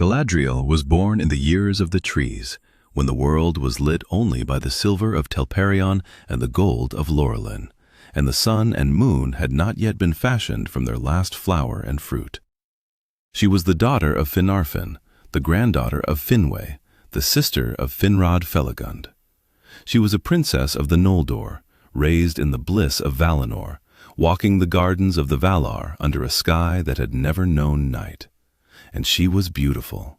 Galadriel was born in the years of the trees, when the world was lit only by the silver of Telperion and the gold of Lothlórien, and the sun and moon had not yet been fashioned from their last flower and fruit. She was the daughter of Finarfin, the granddaughter of Finwë, the sister of Finrod Felagund. She was a princess of the Noldor, raised in the bliss of Valinor, walking the gardens of the Valar under a sky that had never known night. And she was beautiful,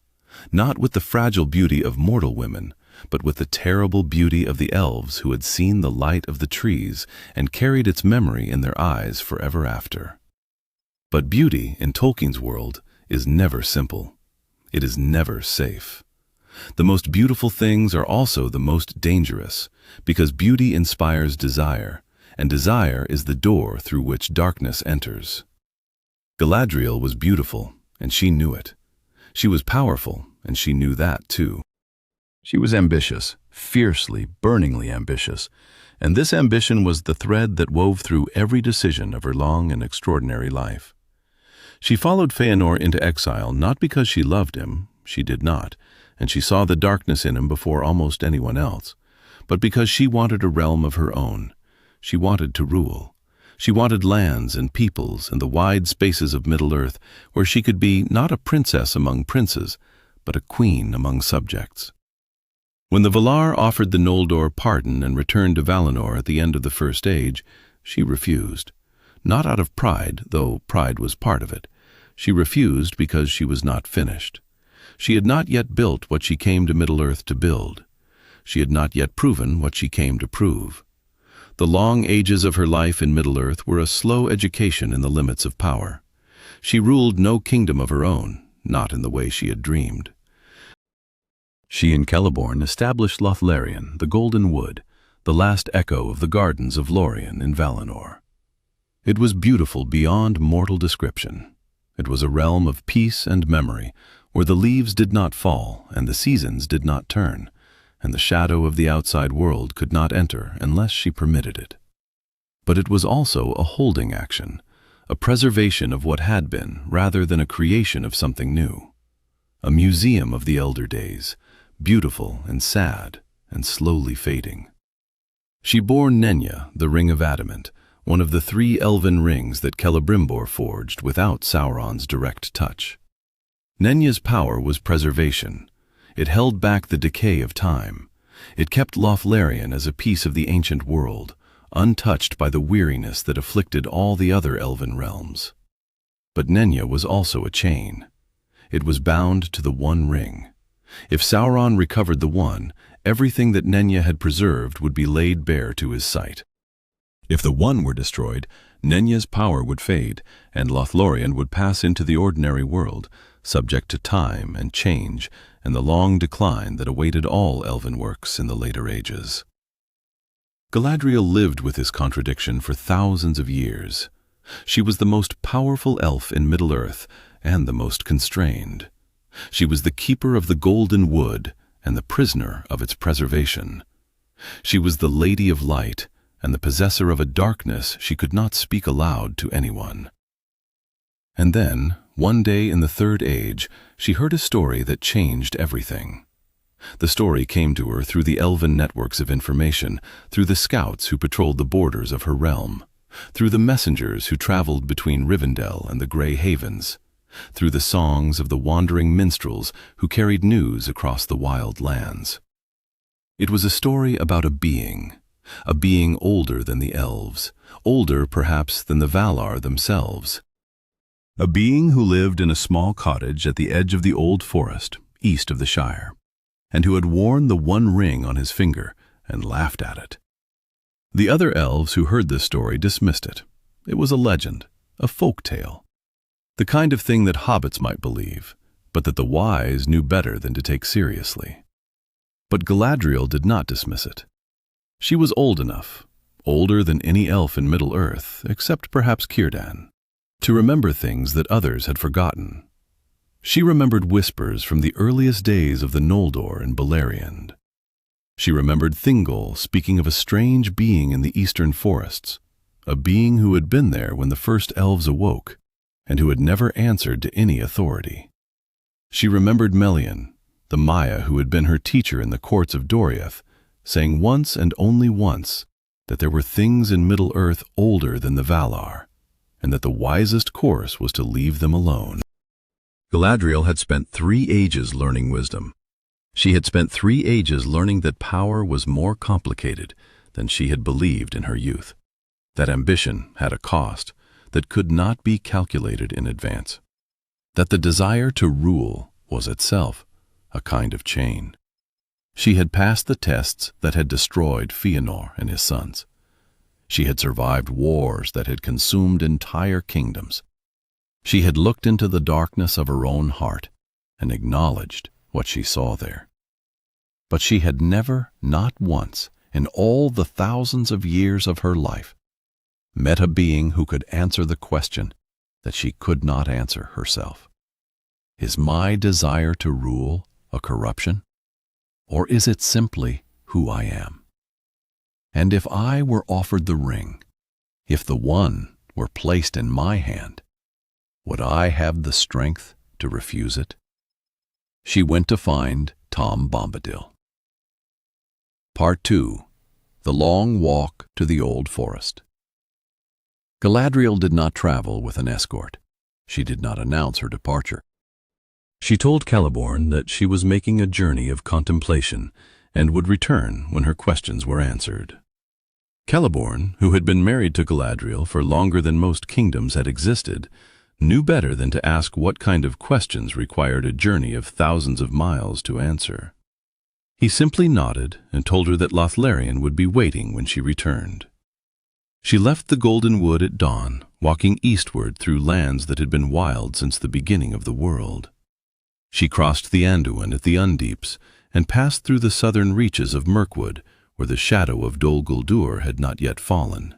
not with the fragile beauty of mortal women, but with the terrible beauty of the elves who had seen the light of the trees and carried its memory in their eyes forever after. But beauty, in Tolkien's world, is never simple. It is never safe. The most beautiful things are also the most dangerous, because beauty inspires desire, and desire is the door through which darkness enters. Galadriel was beautiful, and she knew it. She was powerful, and she knew that too. She was ambitious, fiercely, burningly ambitious, and this ambition was the thread that wove through every decision of her long and extraordinary life. She followed Feanor into exile not because she loved him, she did not, and she saw the darkness in him before almost anyone else, but because she wanted a realm of her own. She wanted to rule. She wanted lands and peoples and the wide spaces of Middle-earth where she could be not a princess among princes, but a queen among subjects. When the Valar offered the Noldor pardon and returned to Valinor at the end of the First Age, she refused. Not out of pride, though pride was part of it. She refused because she was not finished. She had not yet built what she came to Middle-earth to build. She had not yet proven what she came to prove. The long ages of her life in Middle-earth were a slow education in the limits of power. She ruled no kingdom of her own, not in the way she had dreamed. She and Celeborn established Lothlórien, the Golden Wood, the last echo of the gardens of Lórien in Valinor. It was beautiful beyond mortal description. It was a realm of peace and memory, where the leaves did not fall and the seasons did not turn, and the shadow of the outside world could not enter unless she permitted it. But it was also a holding action, a preservation of what had been rather than a creation of something new. A museum of the elder days, beautiful and sad and slowly fading. She bore Nenya, the ring of adamant, one of the 3 elven rings that Celebrimbor forged without Sauron's direct touch. Nenya's power was preservation. It held back the decay of time. It kept Lothlórien as a piece of the ancient world, untouched by the weariness that afflicted all the other elven realms. But Nenya was also a chain. It was bound to the one ring. If Sauron recovered the one, everything that Nenya had preserved would be laid bare to his sight. If the one were destroyed, Nenya's power would fade, and Lothlórien would pass into the ordinary world, subject to time and change and the long decline that awaited all elven works in the later ages. Galadriel lived with this contradiction for thousands of years. She was the most powerful elf in Middle-earth and the most constrained. She was the keeper of the Golden Wood and the prisoner of its preservation. She was the Lady of Light and the possessor of a darkness she could not speak aloud to anyone. And then, one day in the Third Age, she heard a story that changed everything. The story came to her through the elven networks of information, through the scouts who patrolled the borders of her realm, through the messengers who traveled between Rivendell and the Grey Havens, through the songs of the wandering minstrels who carried news across the wild lands. It was a story about a being older than the elves, older perhaps than the Valar themselves. A being who lived in a small cottage at the edge of the old forest, east of the Shire, and who had worn the one ring on his finger and laughed at it. The other elves who heard this story dismissed it. It was a legend, a folk tale, the kind of thing that hobbits might believe, but that the wise knew better than to take seriously. But Galadriel did not dismiss it. She was old enough, older than any elf in Middle-earth, except perhaps Círdan, to remember things that others had forgotten. She remembered whispers from the earliest days of the Noldor in Beleriand. She remembered Thingol speaking of a strange being in the eastern forests, a being who had been there when the first elves awoke, and who had never answered to any authority. She remembered Melian, the Maya who had been her teacher in the courts of Doriath, saying once and only once that there were things in Middle-earth older than the Valar, and that the wisest course was to leave them alone. Galadriel had spent 3 ages learning wisdom. She had spent 3 ages learning that power was more complicated than she had believed in her youth, that ambition had a cost that could not be calculated in advance, that the desire to rule was itself a kind of chain. She had passed the tests that had destroyed Feanor and his sons. She had survived wars that had consumed entire kingdoms. She had looked into the darkness of her own heart and acknowledged what she saw there. But she had never, not once, in all the thousands of years of her life, met a being who could answer the question that she could not answer herself. Is my desire to rule a corruption? Or is it simply who I am? And if I were offered the ring, if the one were placed in my hand, would I have the strength to refuse it? She went to find Tom Bombadil. Part 2. The Long Walk to the Old Forest. Galadriel did not travel with an escort. She did not announce her departure. She told Celeborn that she was making a journey of contemplation and would return when her questions were answered. Celeborn, who had been married to Galadriel for longer than most kingdoms had existed, knew better than to ask what kind of questions required a journey of thousands of miles to answer. He simply nodded and told her that Lothlórien would be waiting when she returned. She left the Golden Wood at dawn, walking eastward through lands that had been wild since the beginning of the world. She crossed the Anduin at the Undeeps and passed through the southern reaches of Mirkwood, where the shadow of Dol Guldur had not yet fallen.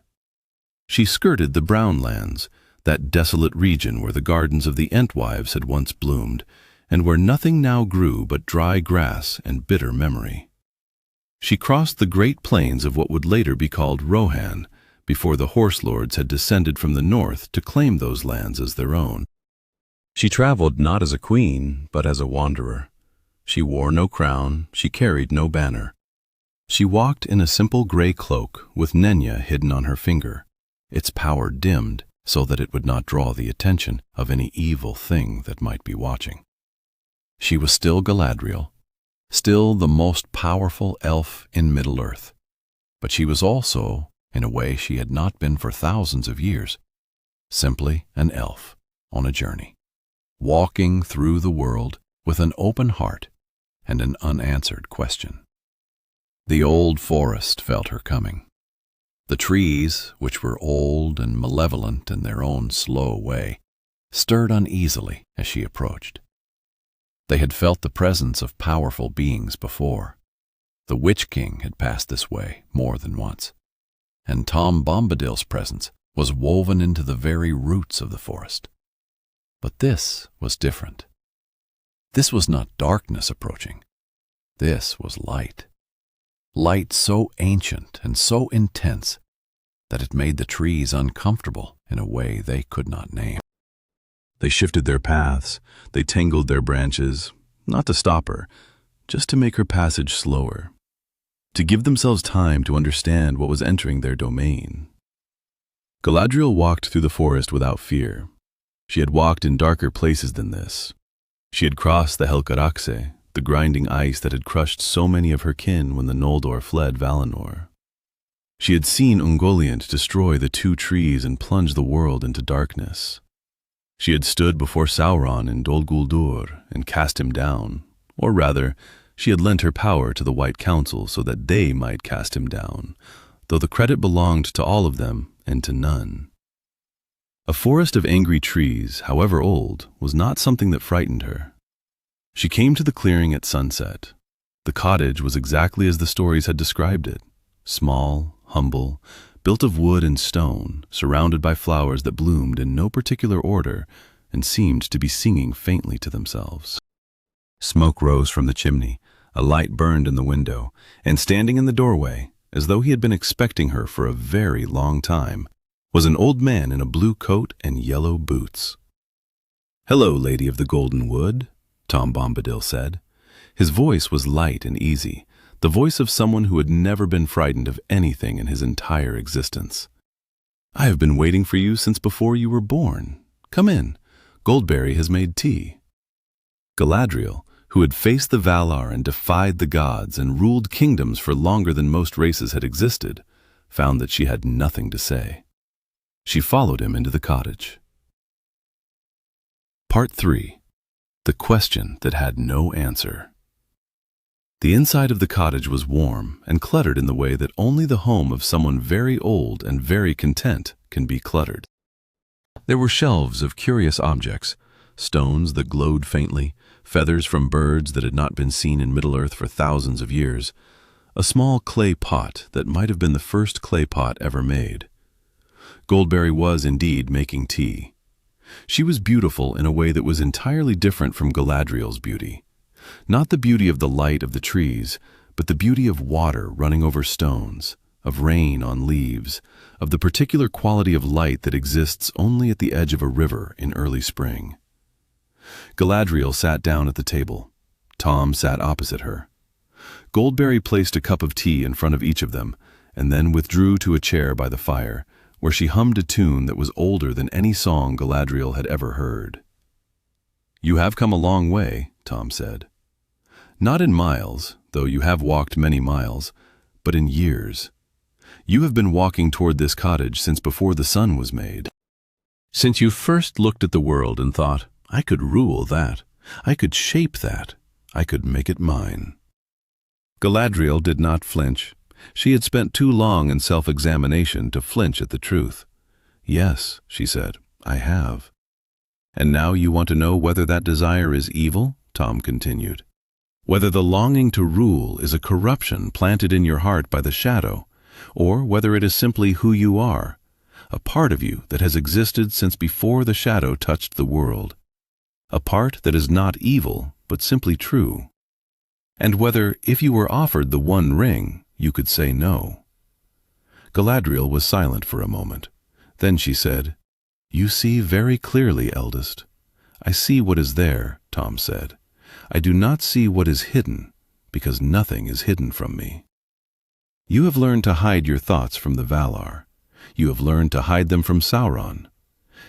She skirted the Brownlands, that desolate region where the gardens of the Entwives had once bloomed, and where nothing now grew but dry grass and bitter memory. She crossed the great plains of what would later be called Rohan, before the Horse Lords had descended from the north to claim those lands as their own. She traveled not as a queen, but as a wanderer. She wore no crown, she carried no banner. She walked in a simple gray cloak with Nenya hidden on her finger, its power dimmed so that it would not draw the attention of any evil thing that might be watching. She was still Galadriel, still the most powerful elf in Middle-earth, but she was also, in a way she had not been for thousands of years, simply an elf on a journey, walking through the world with an open heart and an unanswered question. The old forest felt her coming. The trees, which were old and malevolent in their own slow way, stirred uneasily as she approached. They had felt the presence of powerful beings before. The Witch King had passed this way more than once, and Tom Bombadil's presence was woven into the very roots of the forest. But this was different. This was not darkness approaching. This was light. Light so ancient and so intense that it made the trees uncomfortable in a way they could not name. They shifted their paths, they tangled their branches, not to stop her, just to make her passage slower, to give themselves time to understand what was entering their domain. Galadriel walked through the forest without fear. She had walked in darker places than this. She had crossed the Helcaraxe, the grinding ice that had crushed so many of her kin when the Noldor fled Valinor. She had seen Ungoliant destroy the 2 trees and plunge the world into darkness. She had stood before Sauron in Dol Guldur and cast him down, or rather, she had lent her power to the White Council so that they might cast him down, though the credit belonged to all of them and to none. A forest of angry trees, however old, was not something that frightened her. She came to the clearing at sunset. The cottage was exactly as the stories had described it, small, humble, built of wood and stone, surrounded by flowers that bloomed in no particular order and seemed to be singing faintly to themselves. Smoke rose from the chimney, a light burned in the window, and standing in the doorway, as though he had been expecting her for a very long time, was an old man in a blue coat and yellow boots. "Hello, Lady of the Golden Wood," Tom Bombadil said. His voice was light and easy, the voice of someone who had never been frightened of anything in his entire existence. "I have been waiting for you since before you were born. Come in. Goldberry has made tea." Galadriel, who had faced the Valar and defied the gods and ruled kingdoms for longer than most races had existed, found that she had nothing to say. She followed him into the cottage. Part 3. The Question That Had No Answer. The inside of the cottage was warm and cluttered in the way that only the home of someone very old and very content can be cluttered. There were shelves of curious objects, stones that glowed faintly, feathers from birds that had not been seen in Middle-earth for thousands of years, a small clay pot that might have been the first clay pot ever made. Goldberry was indeed making tea. She was beautiful in a way that was entirely different from Galadriel's beauty. Not the beauty of the light of the trees, but the beauty of water running over stones, of rain on leaves, of the particular quality of light that exists only at the edge of a river in early spring. Galadriel sat down at the table. Tom sat opposite her. Goldberry placed a cup of tea in front of each of them, and then withdrew to a chair by the fire, where she hummed a tune that was older than any song Galadriel had ever heard. "You have come a long way," Tom said. "Not in miles, though you have walked many miles, but in years. You have been walking toward this cottage since before the sun was made. Since you first looked at the world and thought, I could rule that, I could shape that, I could make it mine." Galadriel did not flinch. She had spent too long in self-examination to flinch at the truth. "Yes," she said, "I have." "And now you want to know whether that desire is evil?" Tom continued. "Whether the longing to rule is a corruption planted in your heart by the shadow, or whether it is simply who you are, a part of you that has existed since before the shadow touched the world, a part that is not evil but simply true, and whether, if you were offered the one ring, you could say no." Galadriel was silent for a moment. Then she said, "You see very clearly, Eldest." "I see what is there," Tom said. "I do not see what is hidden, because nothing is hidden from me. You have learned to hide your thoughts from the Valar. You have learned to hide them from Sauron.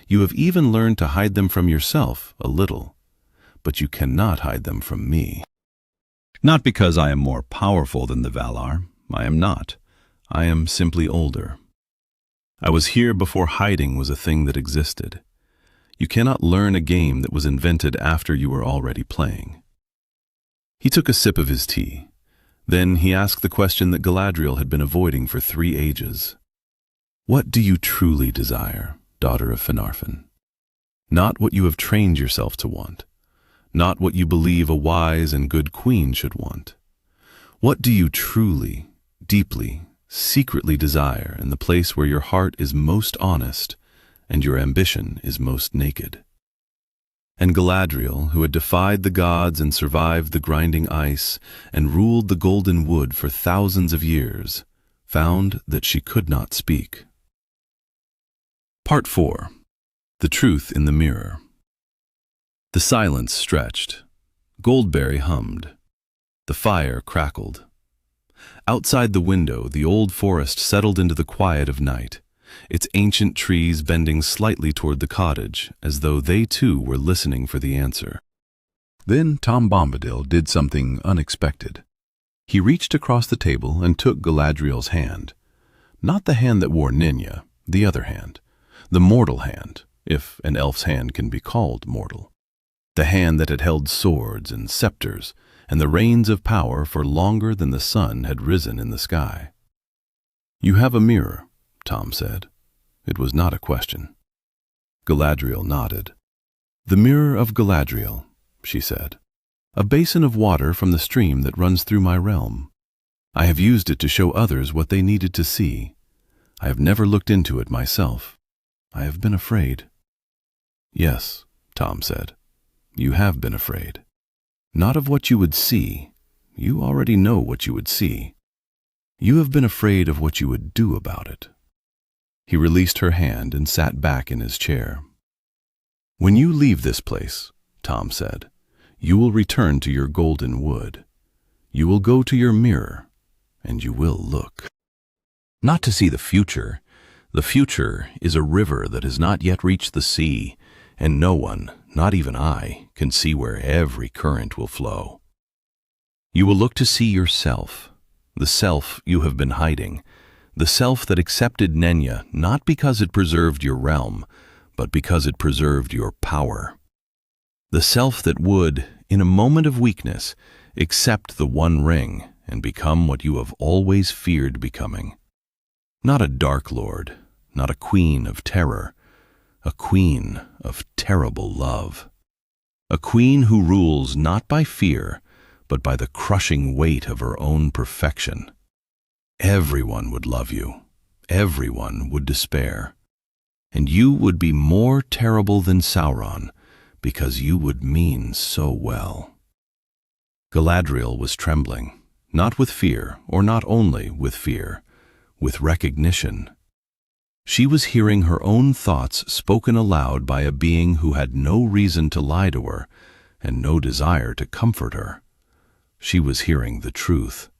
You have even learned to hide them from yourself a little, but you cannot hide them from me. Not because I am more powerful than the Valar. I am not. I am simply older. I was here before hiding was a thing that existed. You cannot learn a game that was invented after you were already playing." He took a sip of his tea. Then he asked the question that Galadriel had been avoiding for 3 ages. "What do you truly desire, daughter of Finarfin? Not what you have trained yourself to want, not what you believe a wise and good queen should want. What do you truly, deeply, secretly desire in the place where your heart is most honest and your ambition is most naked?" And Galadriel, who had defied the gods and survived the grinding ice and ruled the golden wood for thousands of years, found that she could not speak. Part 4. The Truth in the Mirror. The silence stretched. Goldberry hummed. The fire crackled. Outside the window, the old forest settled into the quiet of night, its ancient trees bending slightly toward the cottage, as though they too were listening for the answer. Then Tom Bombadil did something unexpected. He reached across the table and took Galadriel's hand. Not the hand that wore Nenya, the other hand. The mortal hand, if an elf's hand can be called mortal. The hand that had held swords and scepters and the reins of power for longer than the sun had risen in the sky. "You have a mirror," Tom said. It was not a question. Galadriel nodded. "The mirror of Galadriel," she said. "A basin of water from the stream that runs through my realm. I have used it to show others what they needed to see. I have never looked into it myself. I have been afraid." "Yes," Tom said. "You have been afraid. Not of what you would see. You already know what you would see. You have been afraid of what you would do about it." He released her hand and sat back in his chair. "When you leave this place," Tom said, You will return to your golden wood. You will go to your mirror, and you will look. Not to see the future. The future is a river that has not yet reached the sea, and no one, not even I, can see where every current will flow. You will look to see yourself, the self you have been hiding, the self that accepted Nenya not because it preserved your realm, but because it preserved your power. The self that would, in a moment of weakness, accept the One Ring and become what you have always feared becoming. Not a Dark Lord, not a queen of terror, a queen of terrible love. A queen who rules not by fear, but by the crushing weight of her own perfection. Everyone would love you, everyone would despair, and you would be more terrible than Sauron because you would mean so well. Galadriel was trembling, not with fear, or not only with fear, with recognition. She was hearing her own thoughts spoken aloud by a being who had no reason to lie to her and no desire to comfort her. She was hearing the truth.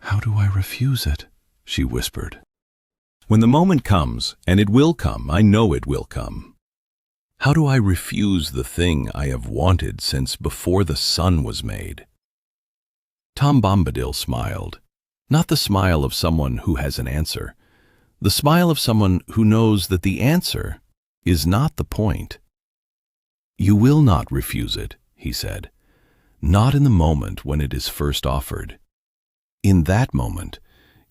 "How do I refuse it?" she whispered. "When the moment comes, and it will come, I know it will come. How do I refuse the thing I have wanted since before the sun was made?" Tom Bombadil smiled, not the smile of someone who has an answer, the smile of someone who knows that the answer is not the point. "You will not refuse it," he said, "not in the moment when it is first offered. In that moment,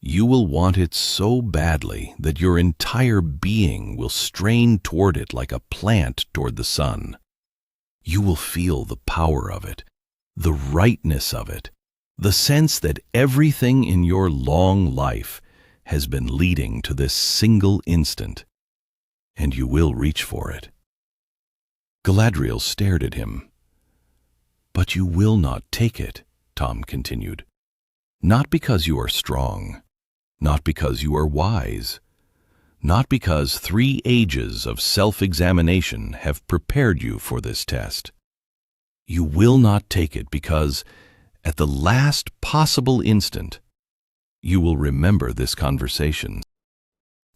you will want it so badly that your entire being will strain toward it like a plant toward the sun. You will feel the power of it, the rightness of it, the sense that everything in your long life has been leading to this single instant, and you will reach for it." Galadriel stared at him. "But you will not take it," Tom continued. "Not because you are strong, not because you are wise, not because 3 ages of self-examination have prepared you for this test. You will not take it because, at the last possible instant, you will remember this conversation.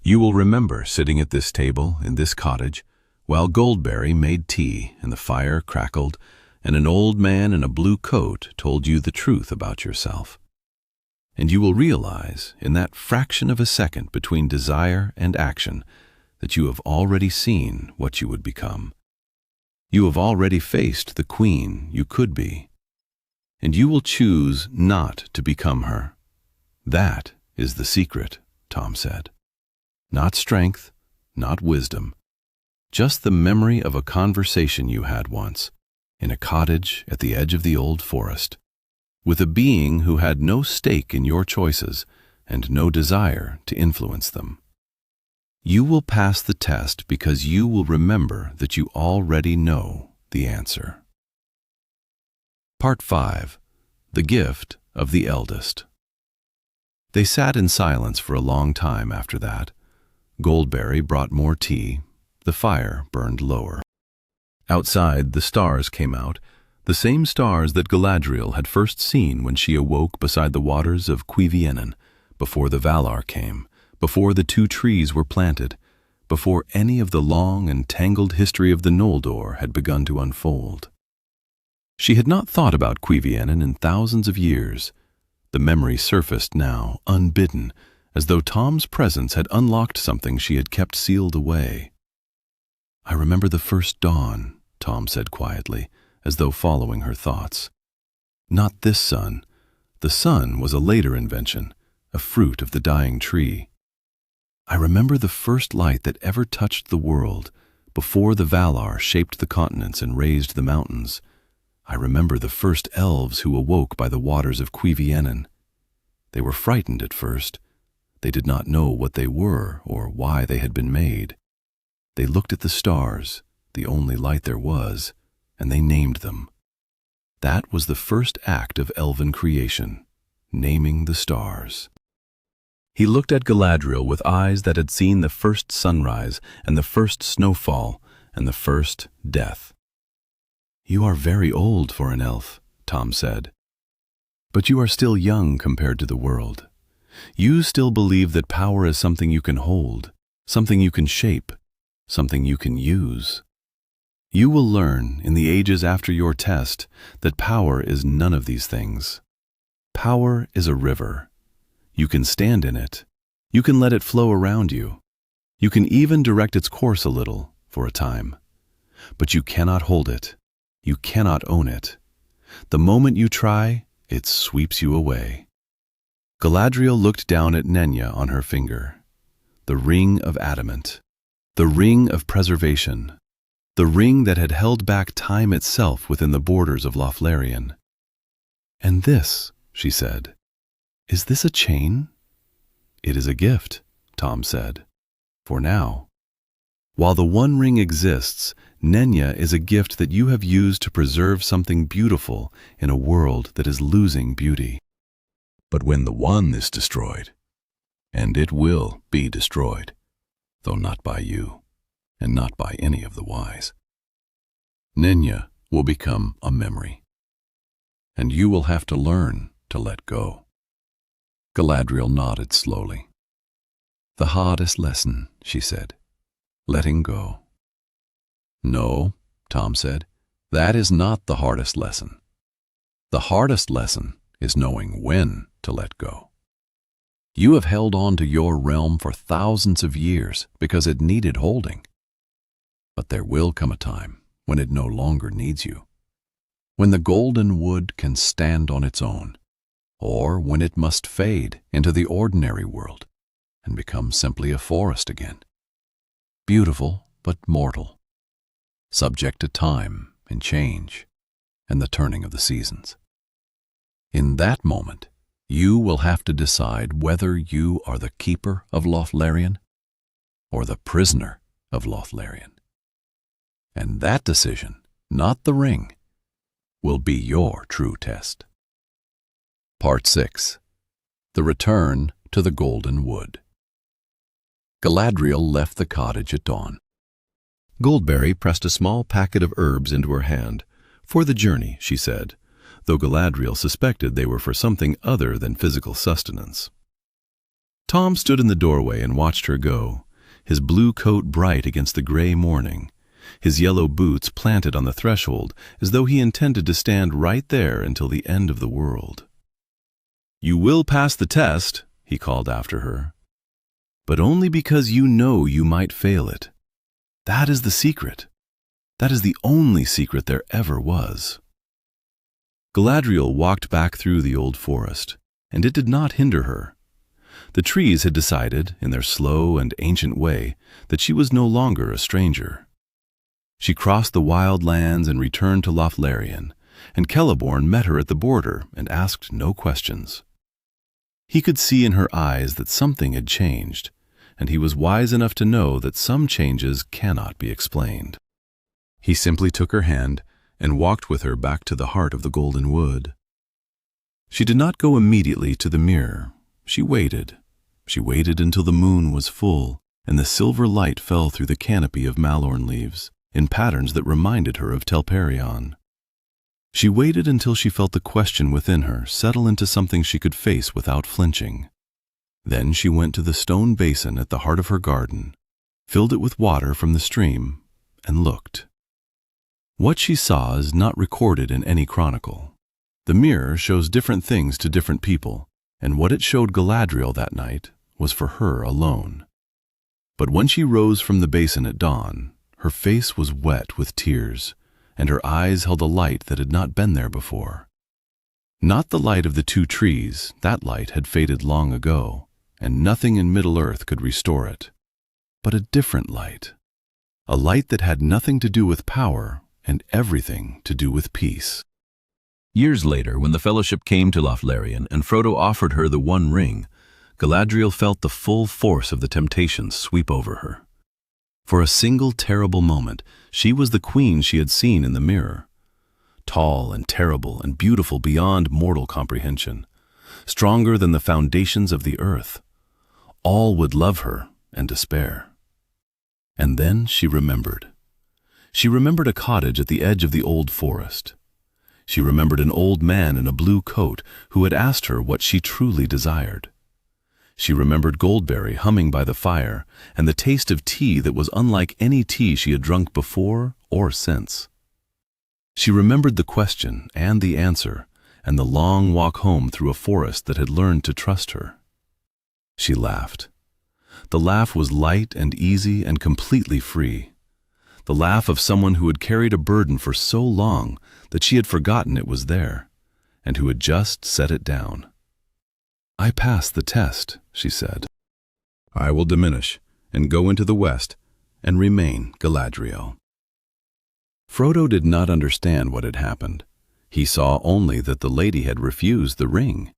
You will remember sitting at this table in this cottage while Goldberry made tea and the fire crackled and an old man in a blue coat told you the truth about yourself. And you will realize, in that fraction of a second between desire and action, that you have already seen what you would become. You have already faced the queen you could be. And you will choose not to become her. That is the secret, Tom said. Not strength, not wisdom, just the memory of a conversation you had once, in a cottage at the edge of the old forest, with a being who had no stake in your choices and no desire to influence them. You will pass the test because you will remember that you already know the answer. Part 5. The Gift of the Eldest. They sat in silence for a long time after that. Goldberry brought more tea. The fire burned lower. Outside, the stars came out, the same stars that Galadriel had first seen when she awoke beside the waters of Cuiviénen, before the Valar came, before the 2 trees were planted, before any of the long and tangled history of the Noldor had begun to unfold. She had not thought about Cuiviénen in thousands of years. The memory surfaced now, unbidden, as though Tom's presence had unlocked something she had kept sealed away. "I remember the first dawn," Tom said quietly, as though following her thoughts. "Not this sun. The sun was a later invention, a fruit of the dying tree. I remember the first light that ever touched the world, before the Valar shaped the continents and raised the mountains. I remember the first elves who awoke by the waters of Cuiviénen. They were frightened at first. They did not know what they were or why they had been made. They looked at the stars, the only light there was, and they named them. That was the first act of elven creation, naming the stars." He looked at Galadriel with eyes that had seen the first sunrise and the first snowfall and the first death. "You are very old for an elf," Tom said. "But you are still young compared to the world. You still believe that power is something you can hold, something you can shape, something you can use. You will learn in the ages after your test that power is none of these things. Power is a river. You can stand in it. You can let it flow around you. You can even direct its course a little for a time. But you cannot hold it. You cannot own it. The moment you try, it sweeps you away." Galadriel looked down at Nenya on her finger. The ring of adamant. The ring of preservation. The ring that had held back time itself within the borders of Lothlórien. "And this," she said, "is this a chain?" "It is a gift," Tom said, "for now. While the One Ring exists, Nenya is a gift that you have used to preserve something beautiful in a world that is losing beauty. But when the One is destroyed, and it will be destroyed, though not by you, and not by any of the wise, Nenya will become a memory, and you will have to learn to let go." Galadriel nodded slowly. "The hardest lesson," she said, "letting go." "No," Tom said, "that is not the hardest lesson. The hardest lesson is knowing when to let go. You have held on to your realm for thousands of years because it needed holding. But there will come a time when it no longer needs you, when the golden wood can stand on its own, or when it must fade into the ordinary world and become simply a forest again, beautiful but mortal, subject to time and change and the turning of the seasons. In that moment, you will have to decide whether you are the keeper of Lothlórien or the prisoner of Lothlórien. And that decision, not the ring, will be your true test." Part 6. The Return to the Golden Wood. Galadriel left the cottage at dawn. Goldberry pressed a small packet of herbs into her hand. "For the journey," she said, though Galadriel suspected they were for something other than physical sustenance. Tom stood in the doorway and watched her go, his blue coat bright against the gray morning, his yellow boots planted on the threshold as though he intended to stand right there until the end of the world. "You will pass the test," he called after her, "but only because you know you might fail it. That is the secret. That is the only secret there ever was." Galadriel walked back through the old forest, and it did not hinder her. The trees had decided, in their slow and ancient way, that she was no longer a stranger. She crossed the wild lands and returned to Lothlórien, and Celeborn met her at the border and asked no questions. He could see in her eyes that something had changed, and he was wise enough to know that some changes cannot be explained. He simply took her hand and walked with her back to the heart of the Golden Wood. She did not go immediately to the mirror. She waited. She waited until the moon was full, and the silver light fell through the canopy of malorn leaves, in patterns that reminded her of Telperion. She waited until she felt the question within her settle into something she could face without flinching. Then she went to the stone basin at the heart of her garden, filled it with water from the stream, and looked. What she saw is not recorded in any chronicle. The mirror shows different things to different people, and what it showed Galadriel that night was for her alone. But when she rose from the basin at dawn, her face was wet with tears, and her eyes held a light that had not been there before. Not the light of the two trees, that light had faded long ago, and nothing in Middle-earth could restore it, but a different light, a light that had nothing to do with power and everything to do with peace. Years later, when the Fellowship came to Lothlórien and Frodo offered her the One Ring, Galadriel felt the full force of the temptations sweep over her. For a single terrible moment, she was the queen she had seen in the mirror. Tall and terrible and beautiful beyond mortal comprehension, stronger than the foundations of the earth. All would love her and despair. And then she remembered. She remembered a cottage at the edge of the old forest. She remembered an old man in a blue coat who had asked her what she truly desired. She remembered Goldberry humming by the fire and the taste of tea that was unlike any tea she had drunk before or since. She remembered the question and the answer and the long walk home through a forest that had learned to trust her. She laughed. The laugh was light and easy and completely free. The laugh of someone who had carried a burden for so long that she had forgotten it was there, and who had just set it down. "I passed the test," she said. "I will diminish and go into the west and remain Galadriel." Frodo did not understand what had happened. He saw only that the lady had refused the ring.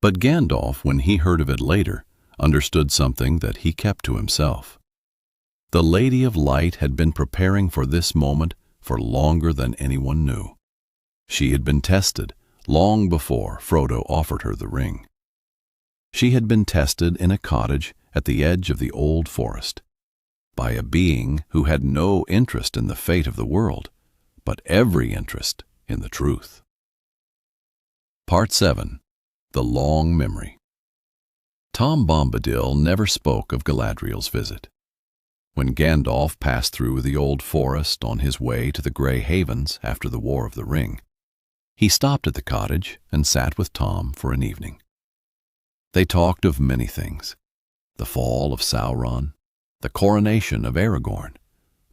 But Gandalf, when he heard of it later, understood something that he kept to himself. The Lady of Light had been preparing for this moment for longer than anyone knew. She had been tested long before Frodo offered her the ring. She had been tested in a cottage at the edge of the old forest, by a being who had no interest in the fate of the world, but every interest in the truth. Part 7. The Long Memory. Tom Bombadil never spoke of Galadriel's visit. When Gandalf passed through the old forest on his way to the Grey Havens after the War of the Ring, he stopped at the cottage and sat with Tom for an evening. They talked of many things: the fall of Sauron, the coronation of Aragorn,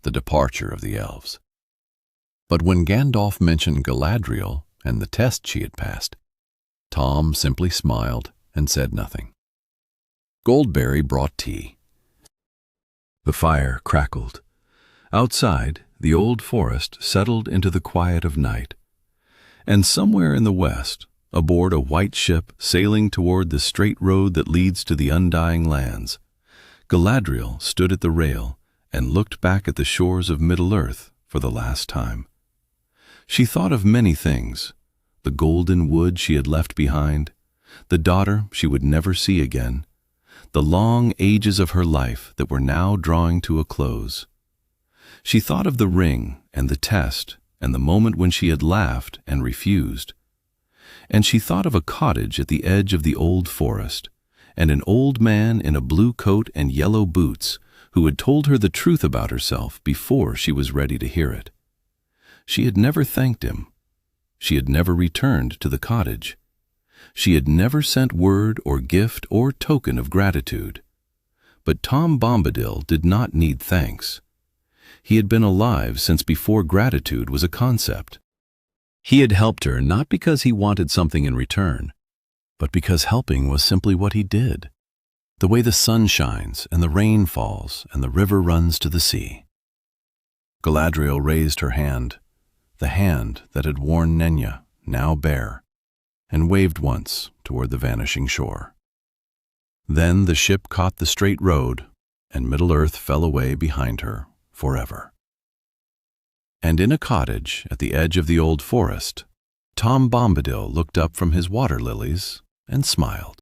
the departure of the elves. But when Gandalf mentioned Galadriel and the test she had passed, Tom simply smiled and said nothing. Goldberry brought tea. The fire crackled. Outside, the old forest settled into the quiet of night. And somewhere in the west, aboard a white ship sailing toward the straight road that leads to the undying lands, Galadriel stood at the rail and looked back at the shores of Middle-earth for the last time. She thought of many things: the golden wood she had left behind, the daughter she would never see again, the long ages of her life that were now drawing to a close. She thought of the ring and the test and the moment when she had laughed and refused. And she thought of a cottage at the edge of the old forest, and an old man in a blue coat and yellow boots who had told her the truth about herself before she was ready to hear it. She had never thanked him. She had never returned to the cottage. She had never sent word or gift or token of gratitude. But Tom Bombadil did not need thanks. He had been alive since before gratitude was a concept. He had helped her not because he wanted something in return, but because helping was simply what he did, the way the sun shines and the rain falls and the river runs to the sea. Galadriel raised her hand, the hand that had worn Nenya, now bare, and waved once toward the vanishing shore. Then the ship caught the straight road, and Middle-earth fell away behind her forever. And in a cottage at the edge of the old forest, Tom Bombadil looked up from his water lilies and smiled.